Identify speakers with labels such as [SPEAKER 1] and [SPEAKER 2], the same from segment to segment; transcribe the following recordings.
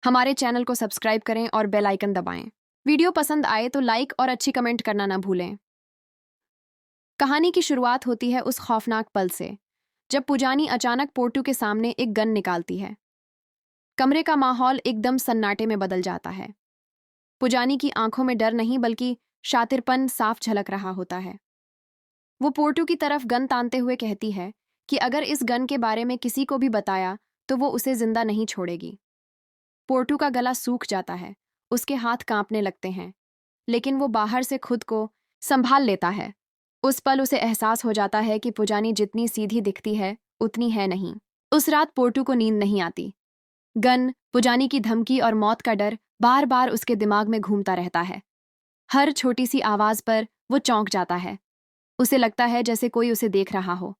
[SPEAKER 1] हमारे चैनल को सब्सक्राइब करें और बेल आइकन दबाएं। वीडियो पसंद आए तो लाइक और अच्छी कमेंट करना ना भूलें। कहानी की शुरुआत होती है उस खौफनाक पल से जब पुजानी अचानक पोर्टू के सामने एक गन निकालती है। कमरे का माहौल एकदम सन्नाटे में बदल जाता है। पुजानी की आंखों में डर नहीं बल्कि शातिरपन साफ झलक रहा होता है। वो पोर्टू की तरफ गन तानते हुए कहती है कि अगर इस गन के बारे में किसी को भी बताया तो वो उसे जिंदा नहीं छोड़ेगी। पोर्टू का गला सूख जाता है, उसके हाथ कांपने लगते हैं, लेकिन वो बाहर से खुद को संभाल लेता है। उस पल उसे एहसास हो जाता है कि पुजानी जितनी सीधी दिखती है उतनी है नहीं। उस रात पोर्टू को नींद नहीं आती। गन, पुजानी की धमकी और मौत का डर बार बार उसके दिमाग में घूमता रहता है। हर छोटी सी आवाज पर वो चौंक जाता है। उसे लगता है जैसे कोई उसे देख रहा हो।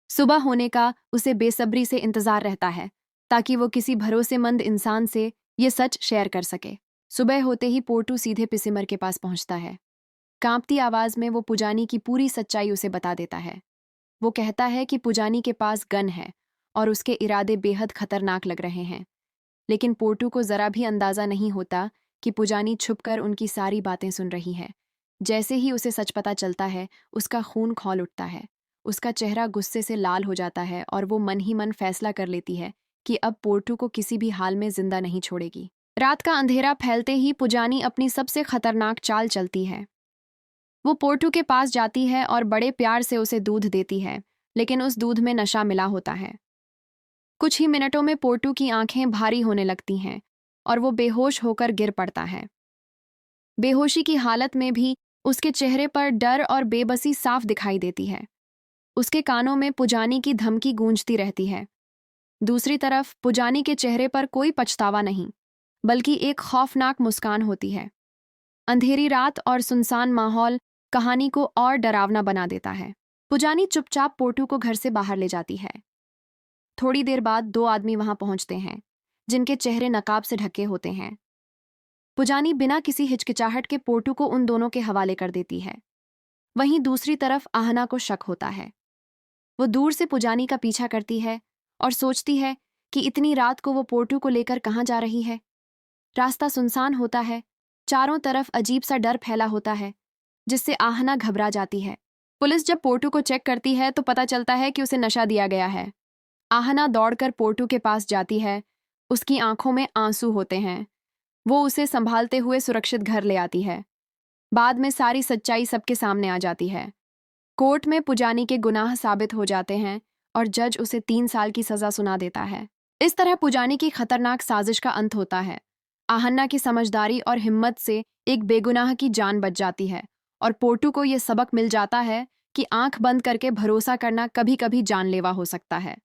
[SPEAKER 1] सुबह होने का उसे बेसब्री से इंतजार रहता है ताकि वो किसी भरोसेमंद इंसान से ये सच शेयर कर सके। सुबह होते ही पोर्टू सीधे पिसिमर के पास पहुंचता है। कांपती आवाज में वो पुजानी की पूरी सच्चाई उसे बता देता है। वो कहता है कि पुजानी के पास गन है और उसके इरादे बेहद खतरनाक लग रहे हैं, लेकिन पोर्टू को जरा भी अंदाजा नहीं होता कि पुजानी छुपकर उनकी सारी बातें सुन रही है। जैसे ही उसे सच पता चलता है, उसका खून खौल उठता है। उसका चेहरा गुस्से से लाल हो जाता है और वो मन ही मन फैसला कर लेती है कि अब पोर्टू को किसी भी हाल में जिंदा नहीं छोड़ेगी। रात का अंधेरा फैलते ही पुजानी अपनी सबसे खतरनाक चाल चलती है। वो पोर्टू के पास जाती है और बड़े प्यार से उसे दूध देती है, लेकिन उस दूध में नशा मिला होता है। कुछ ही मिनटों में पोर्टू की आंखें भारी होने लगती हैं और वो बेहोश होकर गिर पड़ता है। बेहोशी की हालत में भी उसके चेहरे पर डर और बेबसी साफ दिखाई देती है। उसके कानों में पुजानी की धमकी गूंजती रहती है। दूसरी तरफ पुजानी के चेहरे पर कोई पछतावा नहीं, बल्कि एक खौफनाक मुस्कान होती है। अंधेरी रात और सुनसान माहौल कहानी को और डरावना बना देता है। पुजानी चुपचाप पोर्टू को घर से बाहर ले जाती है। थोड़ी देर बाद दो आदमी वहां पहुंचते हैं, जिनके चेहरे नकाब से ढके होते हैं। पुजानी बिना किसी हिचकिचाहट के पोर्टू को उन दोनों के हवाले कर देती है। वहीं दूसरी तरफ आहना को शक होता है। वो दूर से पुजानी का पीछा करती है और सोचती है कि इतनी रात को वो पोर्टू को लेकर कहाँ जा रही है। रास्ता सुनसान होता है, चारों तरफ अजीब सा डर फैला होता है, जिससे आहना घबरा जाती है। पुलिस जब पोर्टू को चेक करती है तो पता चलता है कि उसे नशा दिया गया है। आहना दौड़कर पोर्टू के पास जाती है। उसकी आंखों में आंसू होते हैं। वो उसे संभालते हुए सुरक्षित घर ले आती है। बाद में सारी सच्चाई सबके सामने आ जाती है। कोर्ट में पुजानी के गुनाह साबित हो जाते हैं और जज उसे 3 साल की सजा सुना देता है। इस तरह पुजानी की खतरनाक साजिश का अंत होता है। आहन्ना की समझदारी और हिम्मत से एक बेगुनाह की जान बच जाती है और पोर्टू को यह सबक मिल जाता है कि आंख बंद करके भरोसा करना कभी-कभी जानलेवा हो सकता है।